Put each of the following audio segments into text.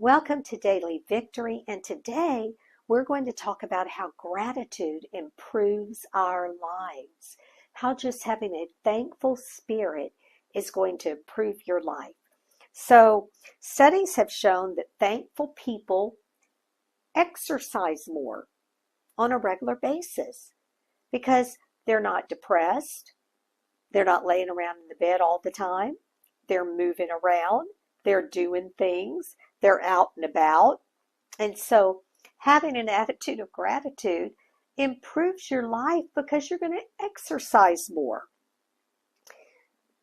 Welcome to Daily Victory, and today we're going to talk about how gratitude improves our lives, how just having a thankful spirit is going to improve your life. So, studies have shown that thankful people exercise more on a regular basis because they're not depressed, they're not laying around in the bed all the time, they're moving around, they're doing things, they're out and about. And so having an attitude of gratitude improves your life because you're going to exercise more.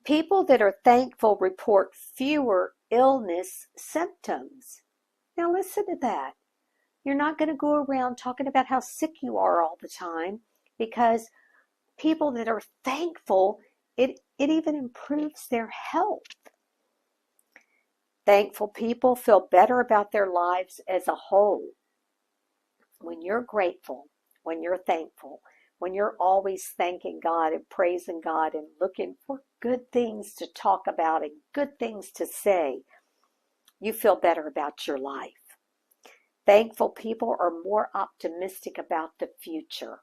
People that are thankful report fewer illness symptoms. Now listen to that. You're not going to go around talking about how sick you are all the time because people that are thankful, it even improves their health. Thankful people feel better about their lives as a whole. When you're grateful, when you're thankful, when you're always thanking God and praising God and looking for good things to talk about and good things to say, you feel better about your life. Thankful people are more optimistic about the future.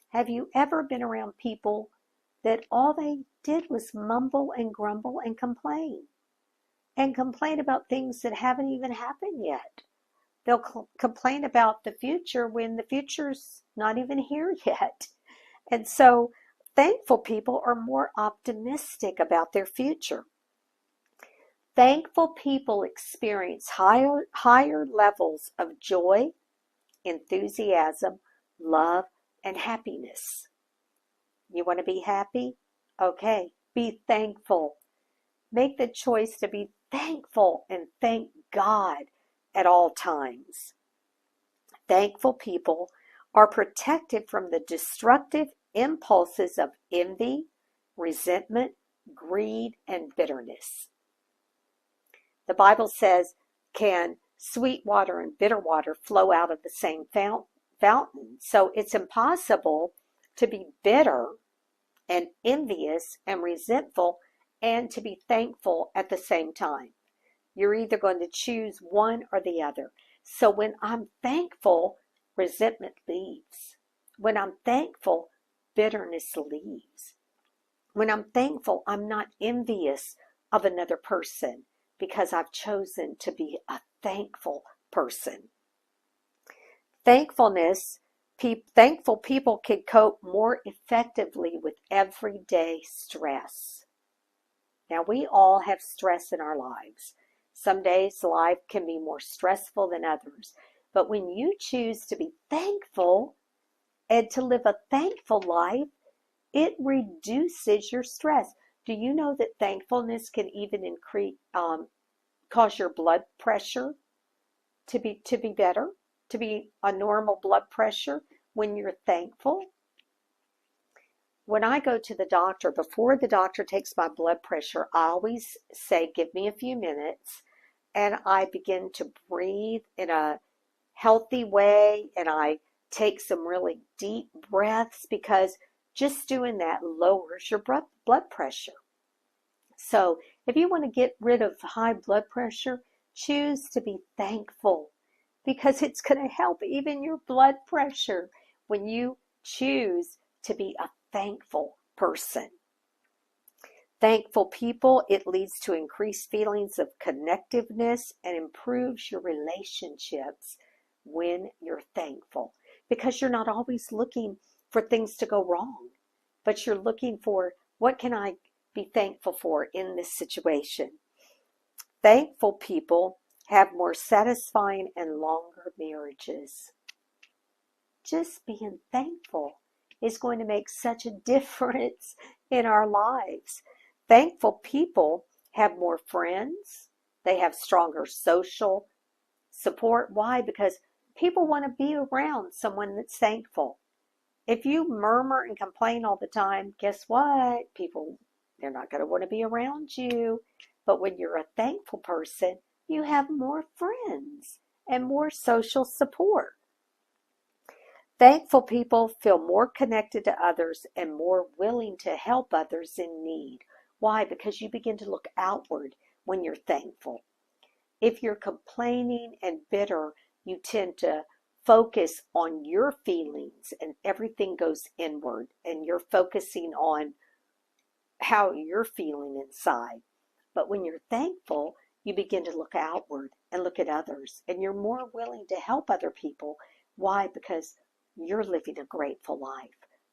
Have you ever been around people that all they did was mumble and grumble and complain? And complain about things that haven't even happened yet. They'll complain about the future when the future's not even here yet. And so thankful people are more optimistic about their future. Thankful people experience higher levels of joy, enthusiasm, love, and happiness. You want to be happy? Okay, be thankful. Make the choice to be thankful and thank God at all times. Thankful people are protected from the destructive impulses of envy, resentment, greed, and bitterness. The Bible says, can sweet water and bitter water flow out of the same fountain? So it's impossible to be bitter and envious and resentful and to be thankful at the same time. You're either going to choose one or the other. So when I'm thankful, resentment leaves. When I'm thankful, bitterness leaves. When I'm thankful, I'm not envious of another person because I've chosen to be a thankful person. Thankful people can cope more effectively with everyday stress. Now, we all have stress in our lives. Some days life can be more stressful than others. But when you choose to be thankful and to live a thankful life, it reduces your stress. Do you know that thankfulness can even cause your blood pressure to be better, to be a normal blood pressure when you're thankful? When I go to the doctor, before the doctor takes my blood pressure, I always say, give me a few minutes, and I begin to breathe in a healthy way, and I take some really deep breaths because just doing that lowers your blood pressure. So if you want to get rid of high blood pressure, choose to be thankful because it's going to help even your blood pressure when you choose to be a thankful person. Thankful people, it leads to increased feelings of connectiveness and improves your relationships when you're thankful because you're not always looking for things to go wrong, but you're looking for what can I be thankful for in this situation. Thankful people have more satisfying and longer marriages. Just being thankful is going to make such a difference in our lives. Thankful people have more friends. They have stronger social support. Why? Because people want to be around someone that's thankful. If you murmur and complain all the time, guess what? They're not going to want to be around you. But when you're a thankful person, you have more friends and more social support. Thankful people feel more connected to others and more willing to help others in need. Why? Because you begin to look outward when you're thankful. If you're complaining and bitter, you tend to focus on your feelings and everything goes inward and you're focusing on how you're feeling inside. But when you're thankful, you begin to look outward and look at others, and you're more willing to help other people. Why? Because you're living a grateful life.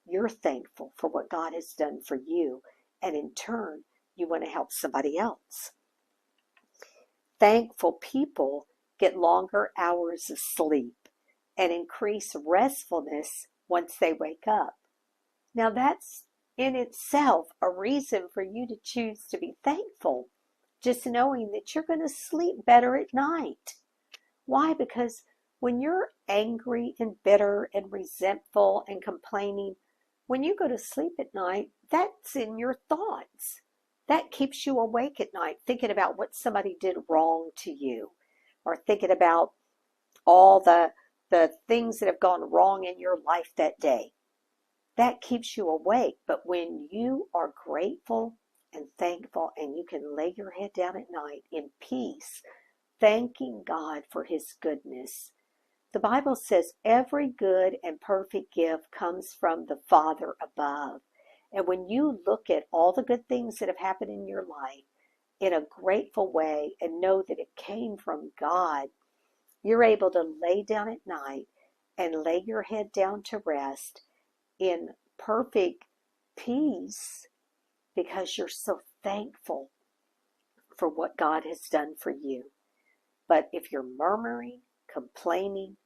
You're thankful for what God has done for you, and in turn, you want to help somebody else. Thankful people get longer hours of sleep and increase restfulness once they wake up. Now that's in itself a reason for you to choose to be thankful, just knowing that you're going to sleep better at night. Why? Because when you're angry and bitter and resentful and complaining, when you go to sleep at night, that's in your thoughts. That keeps you awake at night, thinking about what somebody did wrong to you, or thinking about all the things that have gone wrong in your life that day. That keeps you awake. But when you are grateful and thankful and you can lay your head down at night in peace, thanking God for his goodness. The Bible says every good and perfect gift comes from the Father above. And when you look at all the good things that have happened in your life in a grateful way and know that it came from God, you're able to lay down at night and lay your head down to rest in perfect peace because you're so thankful for what God has done for you. But if you're murmuring, complaining,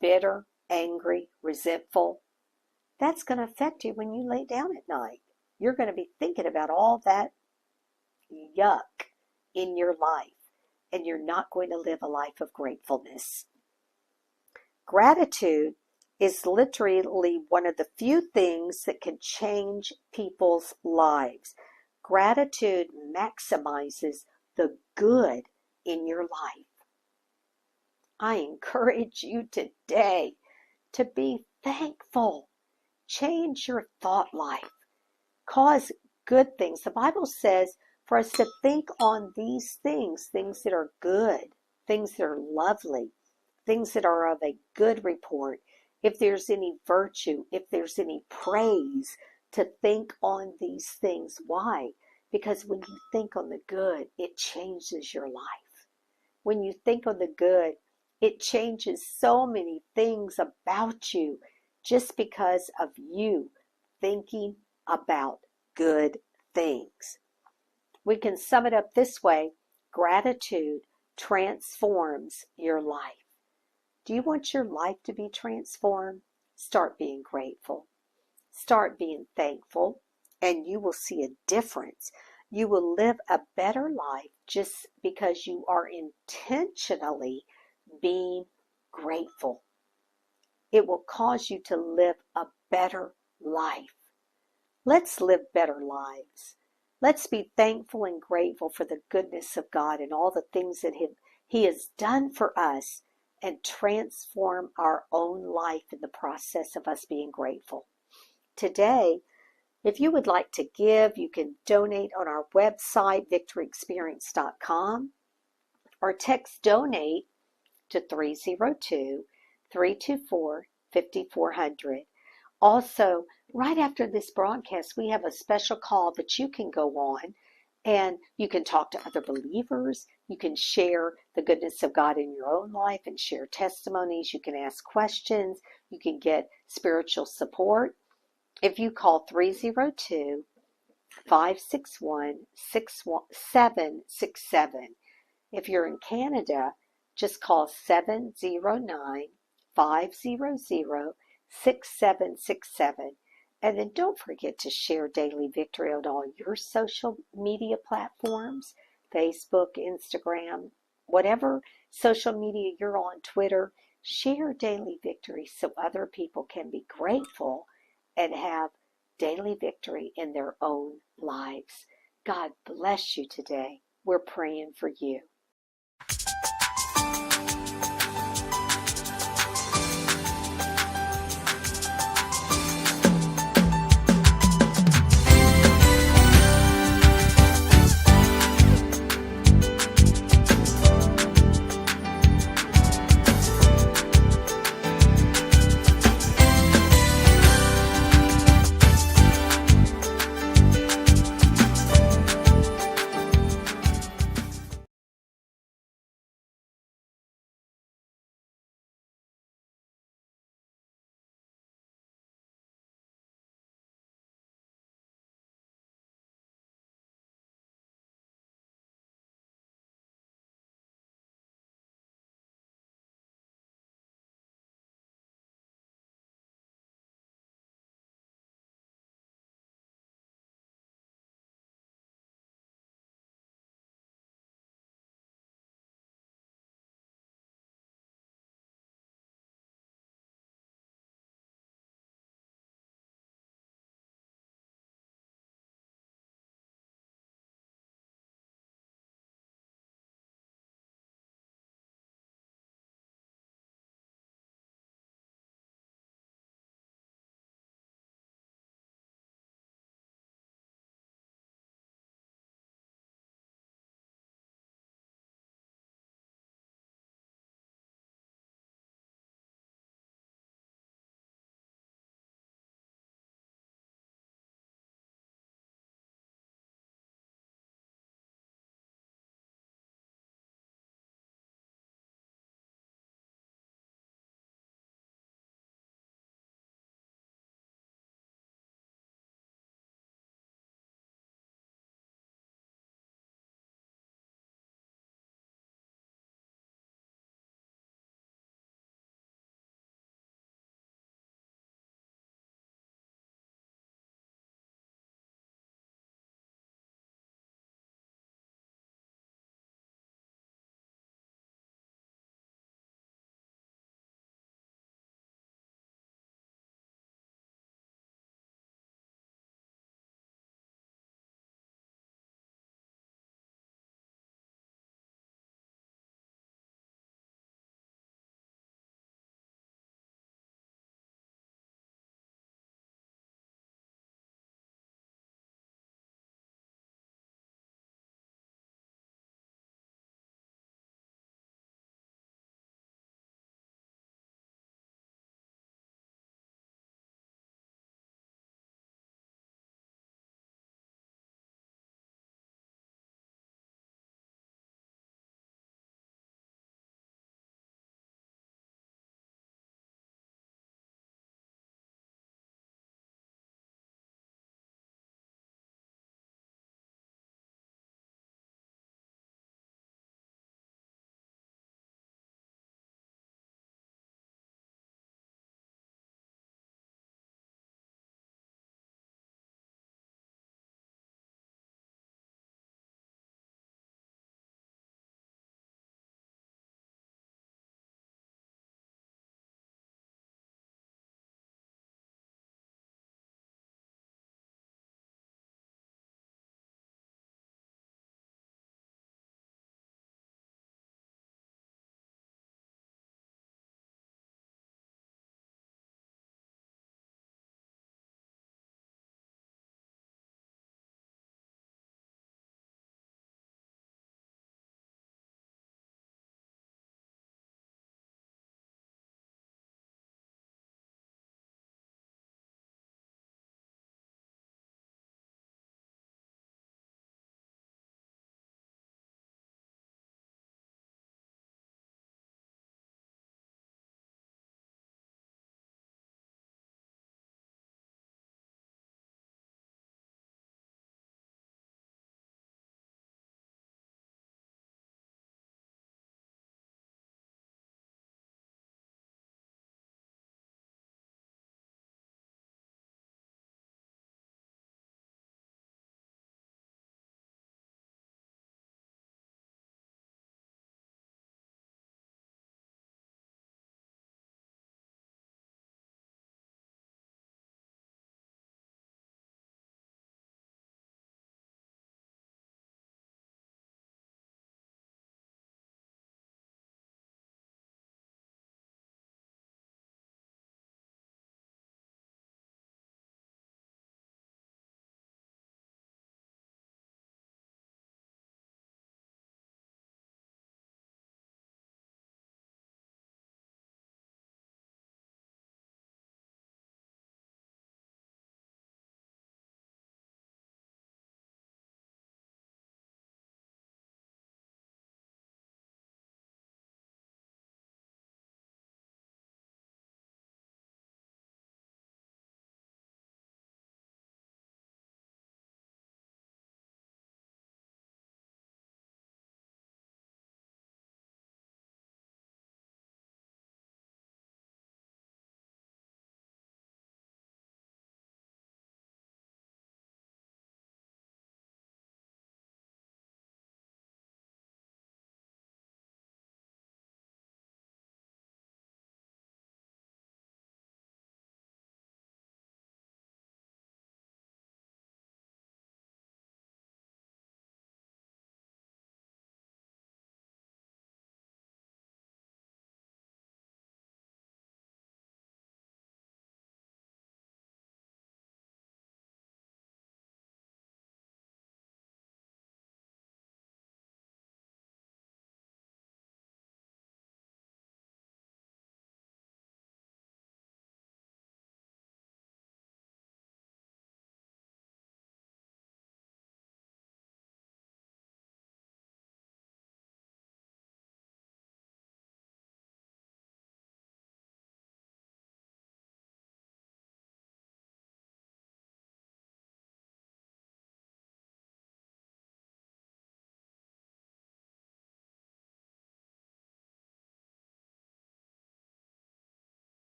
bitter, angry, resentful, that's going to affect you when you lay down at night. You're going to be thinking about all that yuck in your life, and you're not going to live a life of gratefulness. Gratitude is literally one of the few things that can change people's lives. Gratitude maximizes the good in your life. I encourage you today to be thankful. Change your thought life. Cause good things. The Bible says for us to think on these things, things that are good, things that are lovely, things that are of a good report. If there's any virtue, if there's any praise, to think on these things. Why? Because when you think on the good, it changes your life. When you think on the good, it changes so many things about you just because of you thinking about good things. We can sum it up this way: gratitude transforms your life. Do you want your life to be transformed? Start being grateful. Start being thankful, and you will see a difference. You will live a better life just because you are intentionally being grateful. It will cause you to live a better life. Let's live better lives. Let's be thankful and grateful for the goodness of God and all the things that He has done for us, and transform our own life in the process of us being grateful. Today, if you would like to give, you can donate on our website, victoryexperience.com, or text donate to 302-324-5400. Also, right after this broadcast, we have a special call that you can go on, and you can talk to other believers. You can share the goodness of God in your own life and share testimonies. You can ask questions. You can get spiritual support. If you call 302-561-6767. If you're in Canada, just call 709-500-6767. And then don't forget to share Daily Victory on all your social media platforms, Facebook, Instagram, whatever social media you're on, Twitter. Share Daily Victory so other people can be grateful and have daily victory in their own lives. God bless you today. We're praying for you.